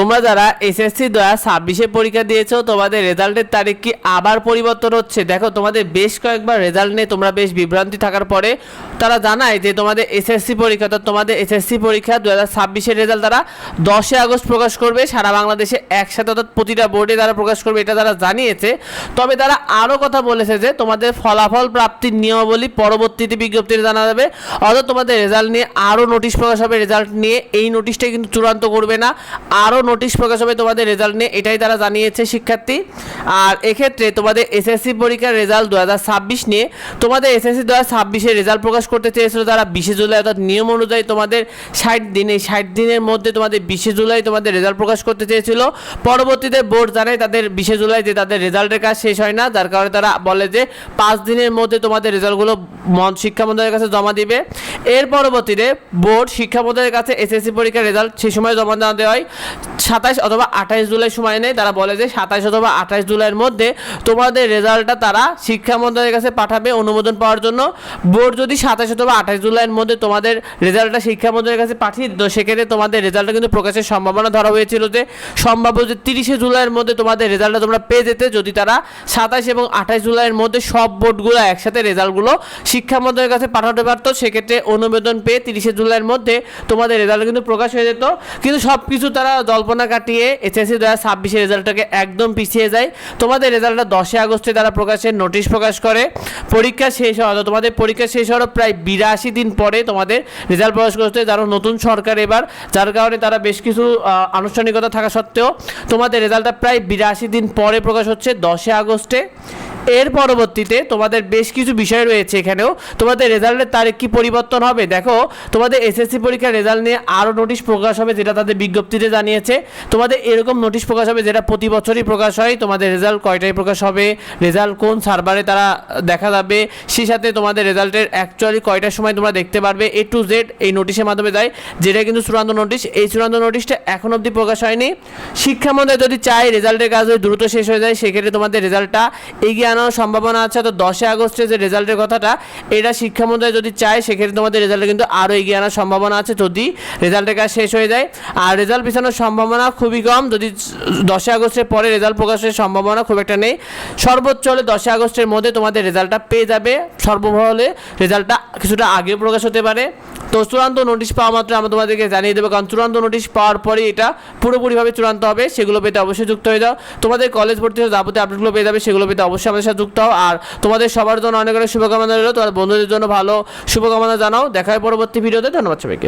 তোমরা যারা এসএসসি 2026 পরীক্ষা দিয়েছো তোমাদের রেজাল্টের তারিখ কি আবার পরিবর্তন হচ্ছে? দেখো তোমাদের বেশ কয়েকবার রেজাল্ট নিয়ে তোমরা বেশ বিভ্রান্তি থাকার পরে তারা জানায় যে তোমাদের এসএসসি পরীক্ষা, তো তোমাদের এসএসসি পরীক্ষা 2026 রেজাল্ট তারা 10 আগস্ট প্রকাশ করবে সারা বাংলাদেশে একসাথে, অর্থাৎ প্রতিটা বোর্ডে তারা প্রকাশ করবে, এটা তারা জানিয়েছে। তবে তারা আরও কথা বলেছে যে তোমাদের ফলাফল প্রাপ্তির নিয়মাবলী পরবর্তীতে বিজ্ঞপ্তিতে জানা যাবে, অর্থাৎ তোমাদের রেজাল্ট নিয়ে আরও নোটিশ প্রকাশ হবে। রেজাল্ট নিয়ে এই নোটিশটা কিন্তু চূড়ান্ত করবে না, আরও নোটিশ প্রকাশ হবে তোমাদের রেজাল্ট নিয়ে, এটাই তারা জানিয়েছে শিক্ষার্থী। আর এক্ষেত্রে তোমাদের এসএসসি পরীক্ষার রেজাল্ট 2026 নিয়ে তোমাদের এসএসসি 2026 রেজাল্ট প্রকাশ করতে চেয়েছিল তারা 20 জুলাই, অর্থাৎ নিয়ম অনুযায়ী তোমাদের 60 দিন, এই 60 দিনের মধ্যে তোমাদের 20 জুলাই তোমাদের রেজাল্ট প্রকাশ করতে চেয়েছিল। পরবর্তীতে বোর্ড জানায় তাদের 20 জুলাই যে তাদের রেজাল্টের কাজ শেষ হয় না, যার কারণে তারা বলে যে 5 দিনের মধ্যে তোমাদের রেজাল্টগুলো শিক্ষা মন্ত্রণালয়ের কাছে জমা দিবে। এর পরবর্তীতে বোর্ড শিক্ষা মন্ত্রণালয়ের কাছে এসএসসি পরীক্ষার রেজাল্ট সেই সময় জমা দেওয়া হয় 27 অথবা 28 জুলাই সময় নেই। তারা বলে যে 27 অথবা 28 জুলাইয়ের মধ্যে তোমাদের রেজাল্টটা তারা শিক্ষা মন্ত্রণালয়ের কাছে পাঠাবে অনুমোদন পাওয়ার জন্য। বোর্ড যদি 27 অথবা 28 জুলাইয়ের মধ্যে তোমাদের রেজাল্টটা শিক্ষা মন্ত্রণালয়ের কাছে পাঠিয়ে দিত, সেক্ষেত্রে তোমাদের রেজাল্টটা কিন্তু প্রকাশের সম্ভাবনা ধরা হয়েছিল যে সম্ভাব্য যে 30 জুলাইয়ের মধ্যে তোমাদের রেজাল্টটা তোমরা পেয়ে যেতে, যদি তারা 27 এবং 28 জুলাইয়ের মধ্যে সব বোর্ডগুলো একসাথে রেজাল্টগুলো শিক্ষা মন্ত্রণালয়ের কাছে পাঠাতে পারতো, সেক্ষেত্রে অনুমোদন পেয়ে 30 জুলাইয়ের মধ্যে তোমাদের রেজাল্ট কিন্তু প্রকাশ হয়ে যেত। কিন্তু সব কিছু তারা জল্পনা কাটিয়ে এসএসসি 2026 রেজাল্টটাকে একদম পিছিয়ে যায়। তোমাদের রেজাল্টটা 10 আগস্টে তারা প্রকাশের নোটিশ প্রকাশ করে। পরীক্ষা শেষ হওয়া, তোমাদের পরীক্ষা শেষ হওয়ার প্রায় 82 দিন পরে তোমাদের রেজাল্ট প্রকাশ করতে, যারা নতুন সরকার এবার, যার কারণে তারা বেশ কিছু আনুষ্ঠানিকতা থাকা সত্ত্বেও তোমাদের রেজাল্টটা প্রায় 82 দিন পরে প্রকাশ হচ্ছে 10 আগস্টে। এর পরবর্তীতে তোমাদের বেশ কিছু বিষয় রয়েছে, এখানেও তোমাদের রেজাল্টের তারিখ কি পরিবর্তন হবে। দেখো তোমাদের এসএসসি পরীক্ষার রেজাল্ট নিয়ে আরও নোটিশ প্রকাশ হবে, যেটা তাদের বিজ্ঞপ্তিতে জানিয়েছে। তোমাদের এরকম নোটিশ প্রকাশ হবে যেটা প্রতি বছরই প্রকাশ হয়, তোমাদের রেজাল্ট কয়টায় প্রকাশ হবে, রেজাল্ট কোন সার্ভারে তারা দেখা যাবে, সেই সাথে তোমাদের রেজাল্টের অ্যাকচুয়ালি কয়টার সময় তোমরা দেখতে পারবে, A to Z এই নোটিশের মাধ্যমে যায়, যেটা কিন্তু চূড়ান্ত নোটিশ। এই চূড়ান্ত নোটিশটা এখন অবধি প্রকাশ হয়নি। শিক্ষা মন্ত্রণালয় যদি চায় রেজাল্টের কাজ দ্রুত শেষ হয়ে যায়, সেক্ষেত্রে তোমাদের রেজাল্টটা এগিয়ে আনার সম্ভাবনা আছে। তো 10 আগস্টে যে রেজাল্টের কথাটা, এটা শিক্ষা মন্ত্রণালয় যদি চায় সেক্ষেত্রে তোমাদের রেজাল্টে কিন্তু আরও এগিয়ে আনার সম্ভাবনা আছে যদি রেজাল্টের কাজ শেষ হয়ে যায়। আর রেজাল্ট পিছানোর সম্ভাবনা খুবই কম, যদি 10 আগস্টের পরে রেজাল্ট প্রকাশের সম্ভাবনা খুব একটা নেই। সর্বোচ্চ হলে 10 আগস্টের মধ্যে তোমাদের রেজাল্টটা পেয়ে যাবে, সর্বভাবে রেজাল্টটা কিছুটা আগে প্রকাশ হতে পারে। তো চূড়ান্ত নোটিশ পাওয়া মাত্র আমরা তোমাদেরকে জানিয়ে দেবো, কারণ চূড়ান্ত নোটিশ পাওয়ার পরে এটা পুরোপুরিভাবে চূড়ান্ত হবে। সেগুলো পেতে অবশ্যই যুক্ত হয়ে যাও। তোমাদের কলেজ ভর্তি হয়ে যাবতীয় আপডেটগুলো পেয়ে যাবে, সেগুলো পেতে অবশ্যই আমাদের সাথে যুক্ত হও। আর তোমাদের সবার জন্য অনেক অনেক শুভকামনা রইল, তোমার বন্ধুদের জন্য ভালো শুভকামনা জানাও। দেখা হয় পরবর্তী ভিডিওতে। ধন্যবাদ সবাইকে।